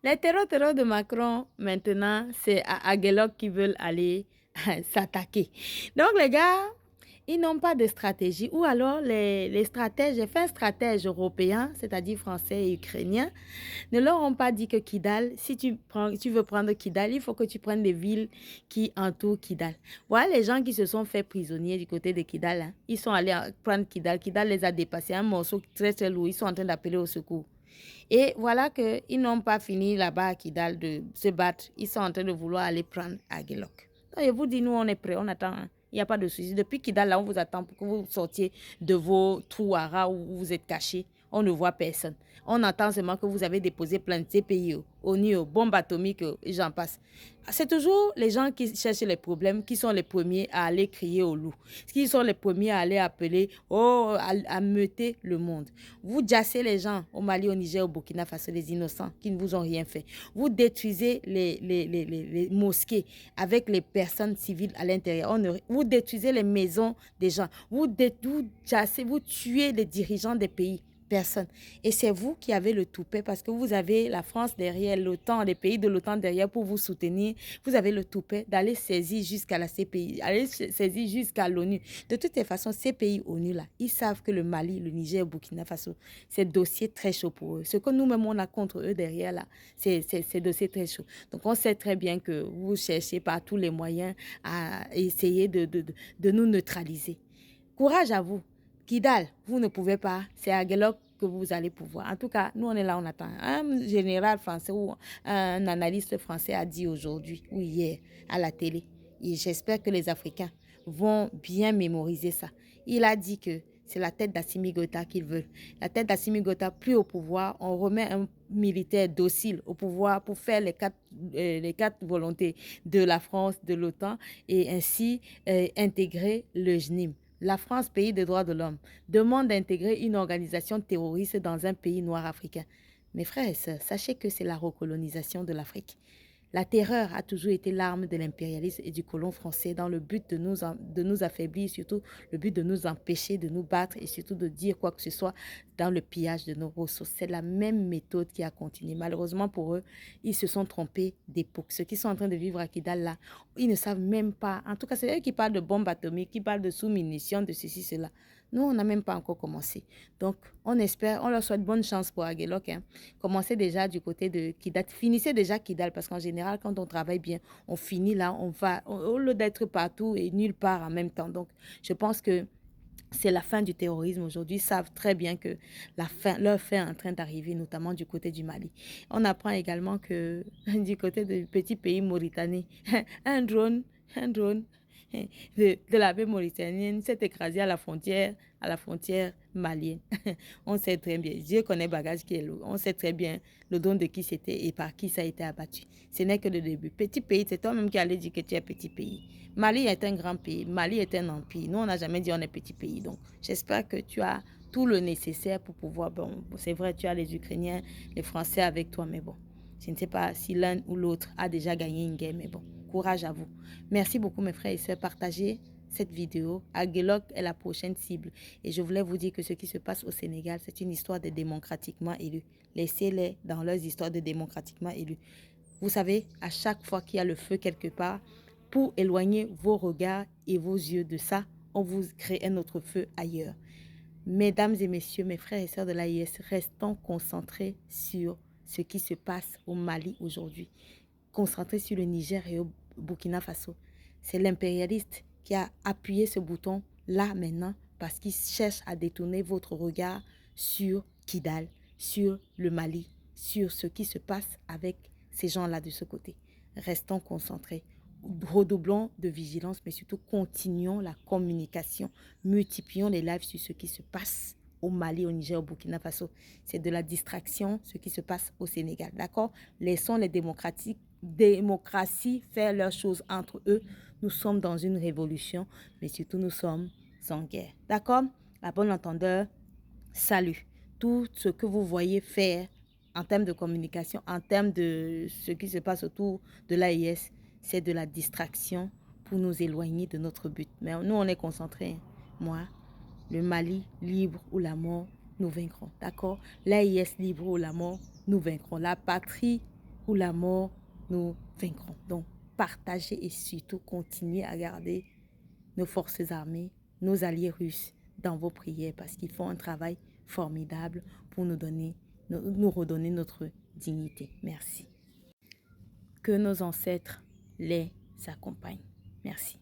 Les terreurs de Macron, maintenant, c'est à Aguelok qui veulent aller s'attaquer. Donc, les gars, ils n'ont pas de stratégie. Ou alors, les stratèges, les fins stratèges européens, c'est-à-dire français et ukrainiens, ne leur ont pas dit que Kidal, si tu veux prendre Kidal, il faut que tu prennes des villes qui entourent Kidal. Voilà les gens qui se sont fait prisonniers du côté de Kidal. Hein. Ils sont allés prendre Kidal. Kidal les a dépassés. Un morceau très, très lourd. Ils sont en train d'appeler au secours. Et voilà qu'ils n'ont pas fini là-bas à Kidal de se battre. Ils sont en train de vouloir aller prendre Aguelok. Donc, je vous dis, nous, on est prêts, on attend. Hein. Il n'y a pas de souci. Depuis Kidal, là, on vous attend pour que vous sortiez de vos trous à rats où vous êtes cachés. On ne voit personne. On entend seulement que vous avez déposé plein de CPI, ONU, bombes atomiques et j'en passe. C'est toujours les gens qui cherchent les problèmes qui sont les premiers à aller crier au loup. Qui sont les premiers à aller appeler, à meuter le monde. Vous jassez les gens au Mali, au Niger, au Burkina Faso, les innocents qui ne vous ont rien fait. Vous détruisez les mosquées avec les personnes civiles à l'intérieur. Vous détruisez les maisons des gens. Vous jassez, vous tuez les dirigeants des pays. Personne. Et c'est vous qui avez le toupet parce que vous avez la France derrière, l'OTAN, les pays de l'OTAN derrière pour vous soutenir. Vous avez le toupet d'aller saisir jusqu'à la CPI, aller saisir jusqu'à l'ONU. De toutes les façons, ces pays ONU là, ils savent que le Mali, le Niger, le Burkina Faso, c'est dossier très chaud pour eux. Ce que nous-mêmes on a contre eux derrière là, c'est dossier très chaud. Donc on sait très bien que vous cherchez par tous les moyens à essayer de nous neutraliser. Courage à vous. Kidal, vous ne pouvez pas. C'est à Gelok que vous allez pouvoir. En tout cas, nous, on est là, on attend. Un général français ou un analyste français a dit aujourd'hui ou hier à la télé, et j'espère que les Africains vont bien mémoriser ça. Il a dit que c'est la tête d'Assimi Goïta qu'ils veulent. La tête d'Assimi Goïta, plus au pouvoir, on remet un militaire docile au pouvoir pour faire les quatre volontés de la France, de l'OTAN et ainsi intégrer le GNIM. La France, pays des droits de l'homme, demande d'intégrer une organisation terroriste dans un pays noir africain. Mes frères et sœurs, sachez que c'est la recolonisation de l'Afrique. La terreur a toujours été l'arme de l'impérialisme et du colon français dans le but de nous affaiblir, surtout le but de nous empêcher de nous battre et surtout de dire quoi que ce soit dans le pillage de nos ressources. C'est la même méthode qui a continué. Malheureusement pour eux, ils se sont trompés d'époque. Ceux qui sont en train de vivre à Kidal là, ils ne savent même pas. En tout cas, c'est eux qui parlent de bombes atomiques, qui parlent de sous-munitions, de ceci, cela. Nous, on n'a même pas encore commencé. Donc, on espère, on leur souhaite bonne chance pour Aguelok. Hein. Commencez déjà du côté de Kidal. Finissez déjà Kidal parce qu'en général, quand on travaille bien, on finit là, on va, au lieu d'être partout et nulle part en même temps. Donc, je pense que c'est la fin du terrorisme aujourd'hui. Ils savent très bien que leur fin est en train d'arriver, notamment du côté du Mali. On apprend également que du côté du petit pays Mauritanie, un drone, un drone de la baie mauritanienne s'est écrasé à la frontière malienne. On sait très bien, Dieu connaît bagage qui est lourd. On sait très bien le don de qui c'était et par qui ça a été abattu. Ce n'est que le début. Petit pays, c'est toi-même qui allais dire que tu es petit pays. Mali est un grand pays. Mali est un empire. Nous, on n'a jamais dit on est petit pays. Donc, j'espère que tu as tout le nécessaire pour pouvoir... Bon, c'est vrai, tu as les Ukrainiens, les Français avec toi, mais bon. Je ne sais pas si l'un ou l'autre a déjà gagné une guerre, mais bon, courage à vous. Merci beaucoup, mes frères et sœurs. Partagez cette vidéo. Aguelok est la prochaine cible. Et je voulais vous dire que ce qui se passe au Sénégal, c'est une histoire de démocratiquement élus. Laissez-les dans leurs histoires de démocratiquement élus. Vous savez, à chaque fois qu'il y a le feu quelque part, pour éloigner vos regards et vos yeux de ça, on vous crée un autre feu ailleurs. Mesdames et messieurs, mes frères et sœurs de l'AIS, restons concentrés sur ce qui se passe au Mali aujourd'hui. Concentrés sur le Niger et au Burkina Faso. C'est l'impérialiste qui a appuyé ce bouton là maintenant parce qu'il cherche à détourner votre regard sur Kidal, sur le Mali, sur ce qui se passe avec ces gens-là de ce côté. Restons concentrés. Redoublons de vigilance, mais surtout continuons la communication. Multiplions les lives sur ce qui se passe au Mali, au Niger, au Burkina Faso. C'est de la distraction, ce qui se passe au Sénégal. D'accord? Laissons les démocraties faire leurs choses entre eux. Nous sommes dans une révolution, mais surtout nous sommes en guerre. D'accord? À bon entendeur, salut. Tout ce que vous voyez faire en termes de communication, en termes de ce qui se passe autour de l'AIS, c'est de la distraction pour nous éloigner de notre but. Mais nous, on est concentrés. Moi, le Mali, libre ou la mort, nous vaincrons. D'accord? L'AIS, libre ou la mort, nous vaincrons. La patrie ou la mort, nous vaincrons. Donc, partagez et surtout continuez à garder nos forces armées, nos alliés russes dans vos prières parce qu'ils font un travail formidable pour nous redonner notre dignité. Merci. Que nos ancêtres les accompagnent. Merci.